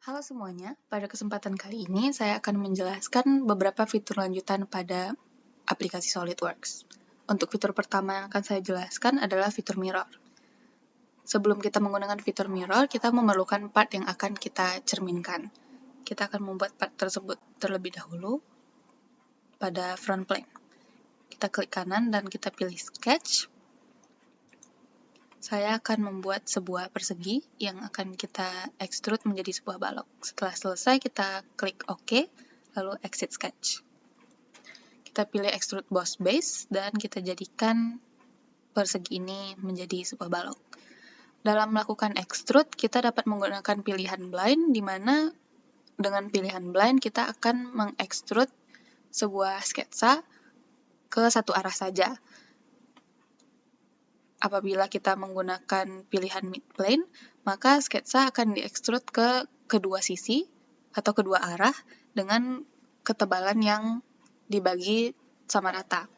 Halo semuanya, pada kesempatan kali ini saya akan menjelaskan beberapa fitur lanjutan pada aplikasi SolidWorks. Untuk fitur pertama yang akan saya jelaskan adalah fitur mirror. Sebelum kita menggunakan fitur mirror, kita memerlukan part yang akan kita cerminkan. Kita akan membuat part tersebut terlebih dahulu pada front plane. Kita klik kanan dan kita pilih sketch. Saya akan membuat sebuah persegi yang akan kita extrude menjadi sebuah balok. Setelah selesai, kita klik OK, lalu exit sketch. Kita pilih extrude boss base, dan kita jadikan persegi ini menjadi sebuah balok. Dalam melakukan extrude, kita dapat menggunakan pilihan blind, di mana dengan pilihan blind kita akan mengextrude sebuah sketsa ke satu arah saja. Apabila kita menggunakan pilihan mid plane, maka sketsa akan diekstrud ke kedua sisi atau kedua arah dengan ketebalan yang dibagi sama rata.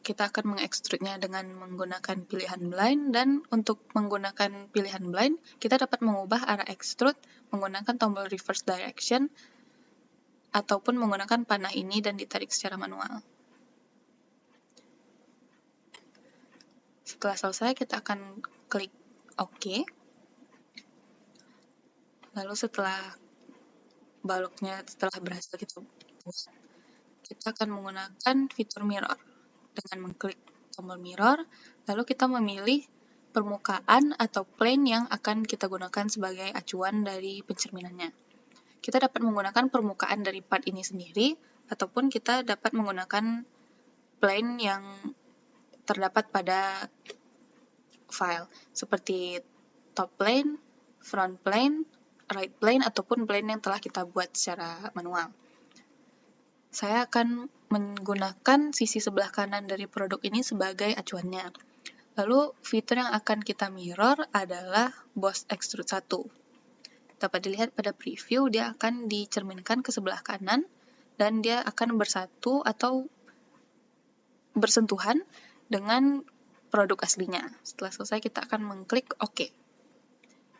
Kita akan mengekstrudnya dengan menggunakan pilihan blind, dan untuk menggunakan pilihan blind, kita dapat mengubah arah ekstrud menggunakan tombol reverse direction ataupun menggunakan panah ini dan ditarik secara manual. Setelah selesai, kita akan klik OK. Lalu setelah baloknya berhasil kita buat, kita akan menggunakan fitur mirror. Dengan mengklik tombol mirror, lalu kita memilih permukaan atau plane yang akan kita gunakan sebagai acuan dari pencerminannya. Kita dapat menggunakan permukaan dari part ini sendiri, ataupun kita dapat menggunakan plane yang terdapat pada file, seperti top plane, front plane, right plane, ataupun plane yang telah kita buat secara manual. Saya akan menggunakan sisi sebelah kanan dari produk ini sebagai acuannya. Lalu fitur yang akan kita mirror adalah boss extrude 1. Dapat dilihat pada preview, dia akan dicerminkan ke sebelah kanan dan dia akan bersatu atau bersentuhan dengan produk aslinya. Setelah selesai, kita akan mengklik OK.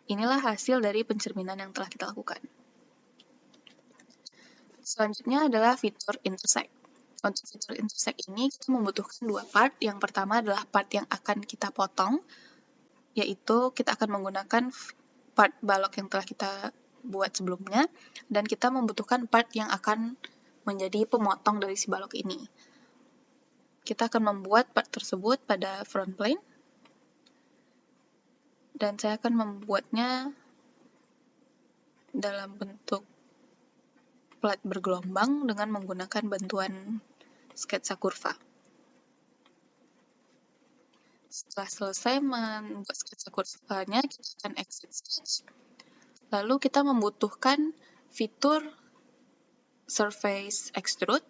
Inilah hasil dari pencerminan yang telah kita lakukan. Selanjutnya adalah fitur intersect. Untuk fitur intersect ini, kita membutuhkan dua part. Yang pertama adalah part yang akan kita potong, yaitu kita akan menggunakan part balok yang telah kita buat sebelumnya, dan kita membutuhkan part yang akan menjadi pemotong dari si balok ini. Kita akan membuat part tersebut pada front plane, dan saya akan membuatnya dalam bentuk plat bergelombang dengan menggunakan bantuan sketsa kurva. Setelah selesai membuat sketsa kurvanya, kita akan exit sketch. Lalu kita membutuhkan fitur surface extrude,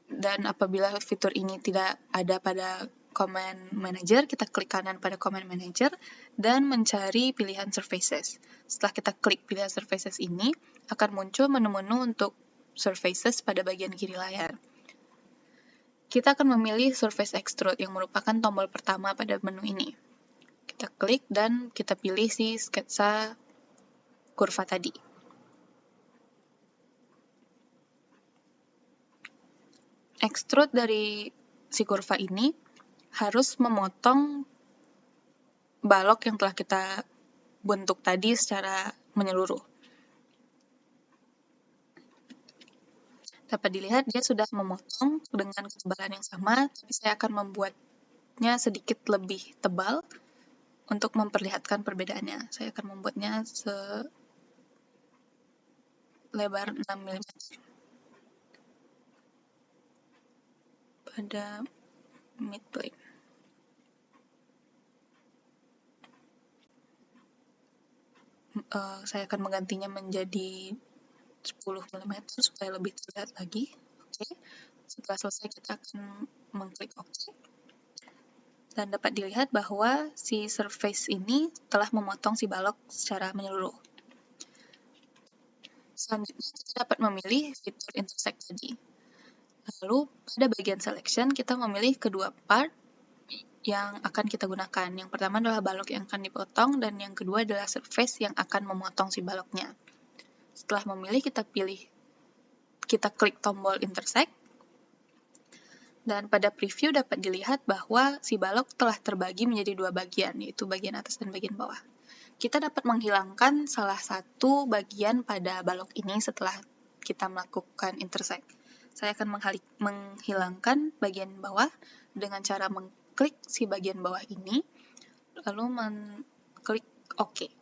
dan apabila fitur ini tidak ada pada command manager, kita klik kanan pada command manager dan mencari pilihan surfaces. Setelah kita klik pilihan surfaces ini, akan muncul menu-menu untuk surfaces pada bagian kiri layar. Kita akan memilih surface extrude yang merupakan tombol pertama pada menu ini. Kita klik dan kita pilih si sketsa kurva tadi. Extrude dari si kurva ini harus memotong balok yang telah kita bentuk tadi secara menyeluruh. Dapat dilihat dia sudah memotong dengan ketebalan yang sama, tapi saya akan membuatnya sedikit lebih tebal untuk memperlihatkan perbedaannya. Saya akan membuatnya selebar 6 mm pada mid plane. Saya akan menggantinya menjadi 10 mm supaya lebih terlihat lagi. Oke. Setelah selesai, kita akan mengklik OK. Dan dapat dilihat bahwa si surface ini telah memotong si balok secara menyeluruh. Selanjutnya, kita dapat memilih fitur intersect tadi. Lalu, pada bagian selection, kita memilih kedua part yang akan kita gunakan. Yang pertama adalah balok yang akan dipotong, dan yang kedua adalah surface yang akan memotong si baloknya. Setelah memilih, kita klik tombol intersect, dan pada preview dapat dilihat bahwa si balok telah terbagi menjadi dua bagian, yaitu bagian atas dan bagian bawah. Kita dapat menghilangkan salah satu bagian pada balok ini setelah kita melakukan intersect. Saya akan menghilangkan bagian bawah dengan cara mengklik si bagian bawah ini, lalu mengklik OK.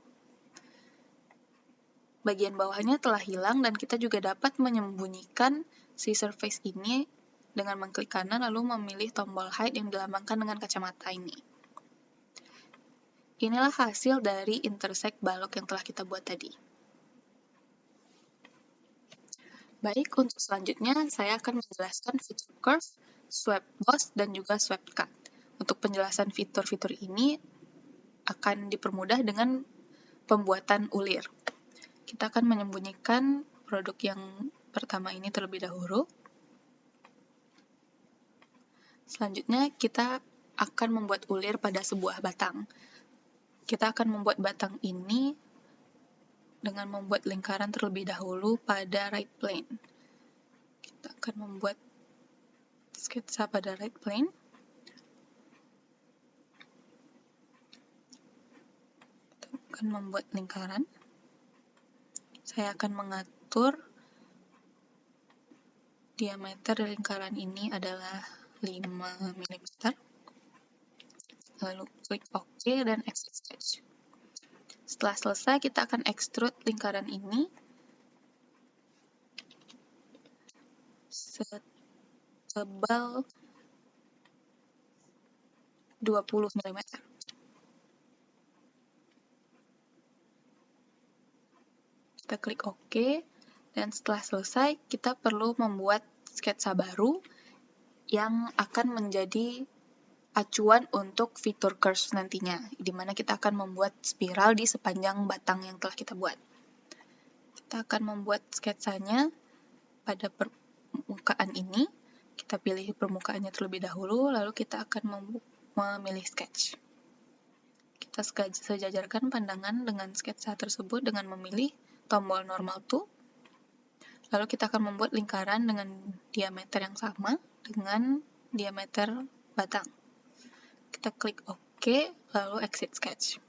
Bagian bawahnya telah hilang, dan kita juga dapat menyembunyikan si surface ini dengan mengklik kanan lalu memilih tombol hide yang dilambangkan dengan kacamata ini. Inilah hasil dari intersect balok yang telah kita buat tadi. Baik, untuk selanjutnya saya akan menjelaskan fitur curve, swept boss, dan juga swept cut. Untuk penjelasan fitur-fitur ini akan dipermudah dengan pembuatan ulir. Kita akan menyembunyikan produk yang pertama ini terlebih dahulu. Selanjutnya, kita akan membuat ulir pada sebuah batang. Kita akan membuat batang ini dengan membuat lingkaran terlebih dahulu pada right plane. Kita akan membuat sketsa pada right plane. Kita akan membuat lingkaran. Saya akan mengatur diameter lingkaran ini adalah 5 mm. Lalu klik OK dan exit sketch. Setelah selesai, kita akan extrude lingkaran ini setebal 20 mm. Kita klik OK, dan setelah selesai, kita perlu membuat sketsa baru yang akan menjadi acuan untuk fitur curve nantinya, di mana kita akan membuat spiral di sepanjang batang yang telah kita buat. Kita akan membuat sketsanya pada permukaan ini. Kita pilih permukaannya terlebih dahulu, lalu kita akan memilih sketch. Kita sejajarkan pandangan dengan sketsa tersebut dengan memilih tombol normal to. Lalu kita akan membuat lingkaran dengan diameter yang sama dengan diameter batang. Kita klik OK, lalu exit sketch.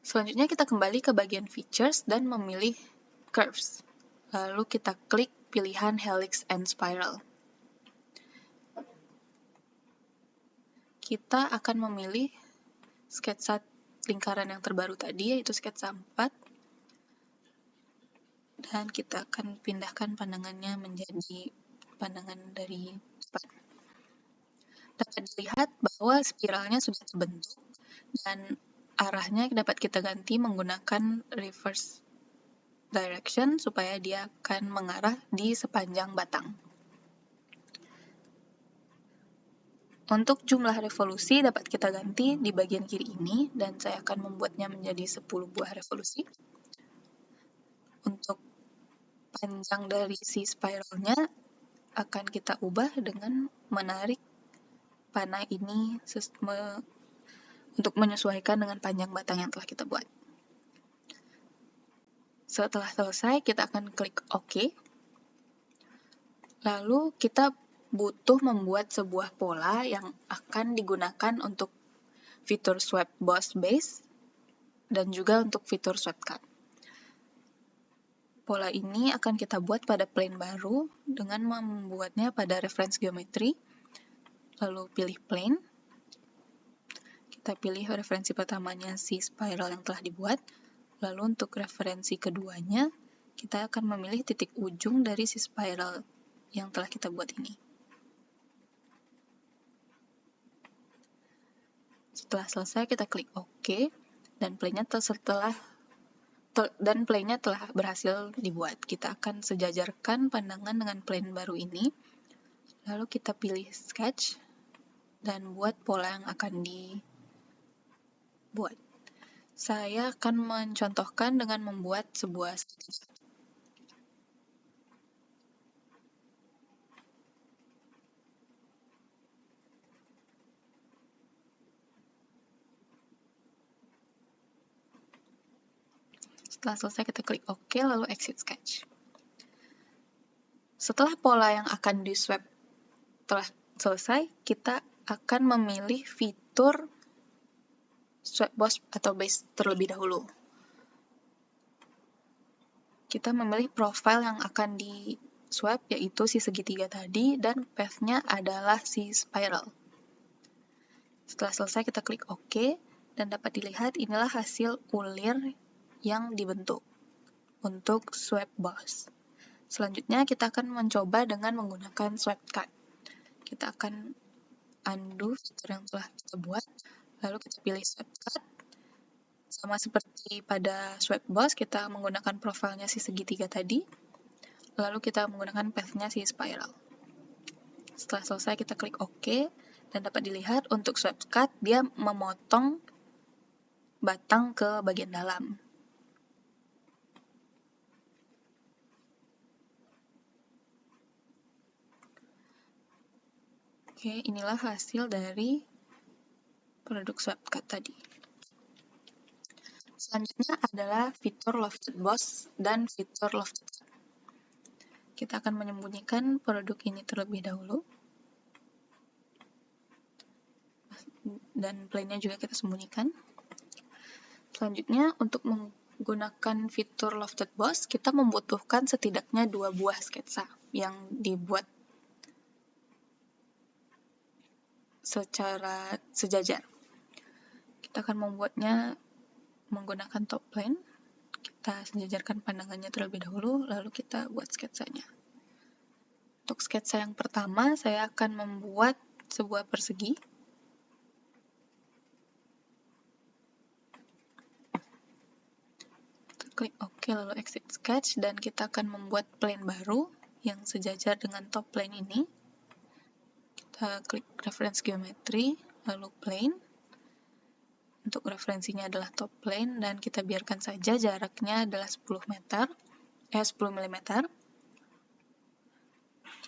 Selanjutnya kita kembali ke bagian features dan memilih curves. Lalu kita klik pilihan helix and spiral. Kita akan memilih sketsa lingkaran yang terbaru tadi, yaitu sketsa 4. Dan kita akan pindahkan pandangannya menjadi pandangan dari depan. Dapat dilihat bahwa spiralnya sudah terbentuk dan arahnya dapat kita ganti menggunakan reverse direction supaya dia akan mengarah di sepanjang batang. Untuk jumlah revolusi dapat kita ganti di bagian kiri ini, dan saya akan membuatnya menjadi 10 buah revolusi. Untuk panjang dari si spiralnya akan kita ubah dengan menarik panah ini untuk menyesuaikan dengan panjang batang yang telah kita buat. Setelah selesai, kita akan klik OK. Lalu kita butuh membuat sebuah pola yang akan digunakan untuk fitur swept boss base dan juga untuk fitur swept cut. Pola ini akan kita buat pada plane baru dengan membuatnya pada reference geometry. Lalu pilih plane. Kita pilih referensi pertamanya si spiral yang telah dibuat. Lalu untuk referensi keduanya, kita akan memilih titik ujung dari si spiral yang telah kita buat ini. Setelah selesai, kita klik OK, dan plane-nya telah berhasil dibuat. Kita akan sejajarkan pandangan dengan plane baru ini. Lalu kita pilih sketch dan buat pola yang akan dibuat. Saya akan mencontohkan dengan membuat sebuah segitiga. Setelah selesai kita klik OK, lalu exit sketch. Setelah pola yang akan di swap telah selesai, kita akan memilih fitur swipe boss atau base terlebih dahulu. Kita memilih profile yang akan di swipe, yaitu si segitiga tadi, dan path-nya adalah si spiral. Setelah selesai kita klik OK, dan dapat dilihat inilah hasil ulir yang dibentuk untuk swipe boss. Selanjutnya kita akan mencoba dengan menggunakan swipe cut. Kita akan undo fitur yang telah kita buat, lalu kita pilih swipe cut. Sama seperti pada swipe boss, kita menggunakan profilnya si segitiga tadi, lalu kita menggunakan path-nya si spiral. Setelah selesai kita klik OK, dan dapat dilihat untuk swipe cut dia memotong batang ke bagian dalam. Oke, inilah hasil dari produk swipe cut tadi. Selanjutnya adalah fitur lofted boss dan fitur lofted cut. Kita akan menyembunyikan produk ini terlebih dahulu. Dan plane-nya juga kita sembunyikan. Selanjutnya, untuk menggunakan fitur lofted boss, kita membutuhkan setidaknya 2 buah sketsa yang dibuat secara sejajar. Kita akan membuatnya menggunakan top plane. Kita sejajarkan pandangannya terlebih dahulu, lalu kita buat sketsanya. Untuk sketsa yang pertama, saya akan membuat sebuah persegi. Kita klik OK, lalu exit sketch, dan kita akan membuat plane baru yang sejajar dengan top plane ini. Kita klik reference geometry, lalu plane. Untuk referensinya adalah top plane, dan kita biarkan saja jaraknya adalah 10 mm.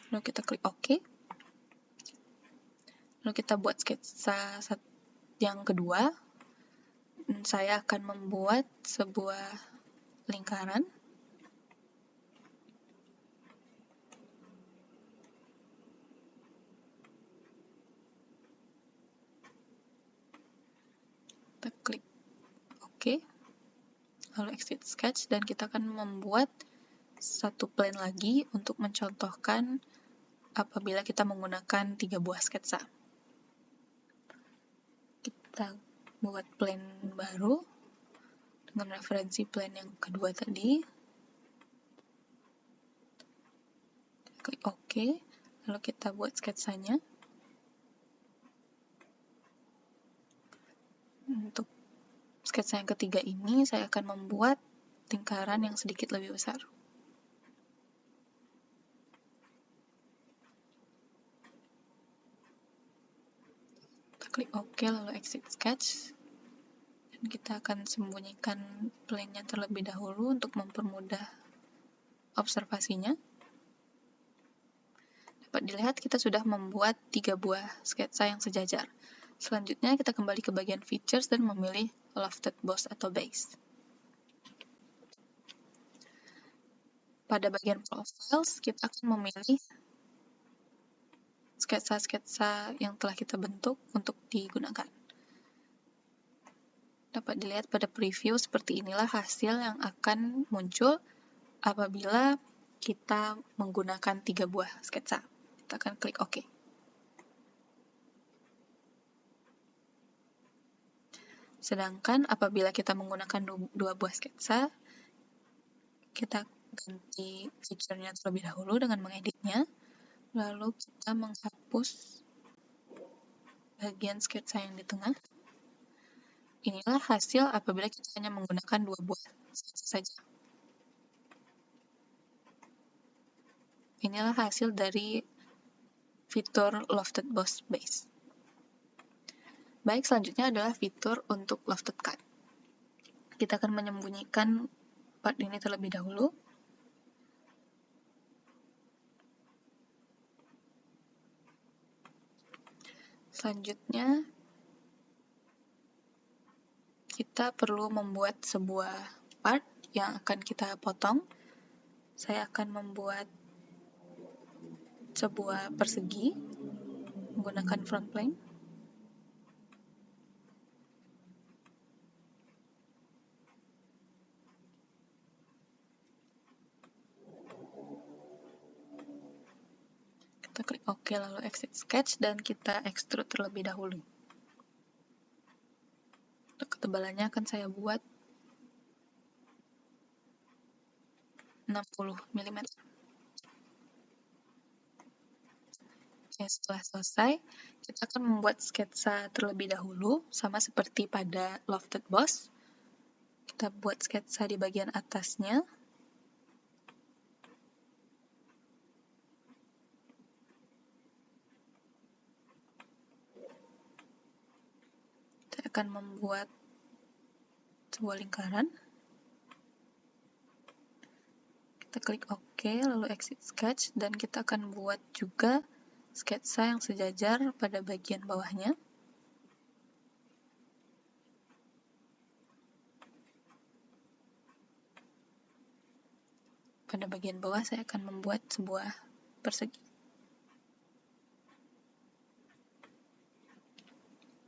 Lalu kita klik OK. Lalu kita buat sketsa yang kedua. Saya akan membuat sebuah lingkaran. Kita klik OK, lalu exit sketch, dan kita akan membuat satu plane lagi untuk mencontohkan apabila kita menggunakan 3 buah sketsa. Kita buat plane baru dengan referensi plane yang kedua tadi. Kita klik OK, lalu kita buat sketsanya. Untuk sketsa yang ketiga ini, saya akan membuat lingkaran yang sedikit lebih besar. Kita klik OK, lalu exit sketch. Dan kita akan sembunyikan plane-nya terlebih dahulu untuk mempermudah observasinya. Dapat dilihat kita sudah membuat 3 buah sketsa yang sejajar. Selanjutnya kita kembali ke bagian features dan memilih lofted boss atau base. Pada bagian profiles, kita akan memilih sketsa-sketsa yang telah kita bentuk untuk digunakan. Dapat dilihat pada preview seperti inilah hasil yang akan muncul apabila kita menggunakan 3 buah sketsa. Kita akan klik OK. Sedangkan apabila kita menggunakan 2 buah sketsa, kita ganti feature-nya terlebih dahulu dengan mengeditnya, lalu kita menghapus bagian sketsa yang di tengah. Inilah hasil apabila kita hanya menggunakan 2 buah sketsa saja. Inilah hasil dari fitur lofted boss base. Baik, selanjutnya adalah fitur untuk lofted cut. Kita akan menyembunyikan part ini terlebih dahulu. Selanjutnya, kita perlu membuat sebuah part yang akan kita potong. Saya akan membuat sebuah persegi menggunakan front plane. Kita klik OK, lalu exit sketch, dan kita extrude terlebih dahulu. Untuk ketebalannya akan saya buat 60 mm. Oke, setelah selesai, kita akan membuat sketsa terlebih dahulu, sama seperti pada lofted boss. Kita buat sketsa di bagian atasnya. Kita akan membuat sebuah lingkaran. Kita klik OK, lalu exit sketch, dan kita akan buat juga sketsa yang sejajar pada bagian bawahnya. Pada bagian bawah saya akan membuat sebuah persegi.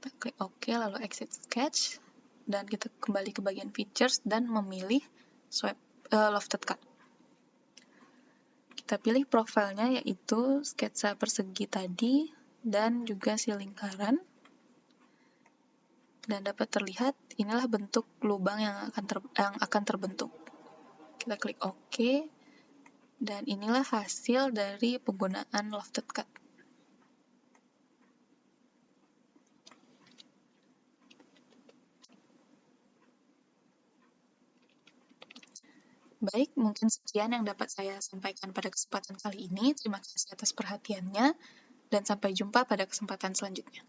Kita klik OK, lalu exit sketch, dan kita kembali ke bagian features dan memilih lofted cut. Kita pilih profilnya, yaitu sketsa persegi tadi dan juga si lingkaran. Dan dapat terlihat inilah bentuk lubang yang akan terbentuk. Kita klik OK, dan inilah hasil dari penggunaan lofted cut. Baik, mungkin sekian yang dapat saya sampaikan pada kesempatan kali ini. Terima kasih atas perhatiannya, dan sampai jumpa pada kesempatan selanjutnya.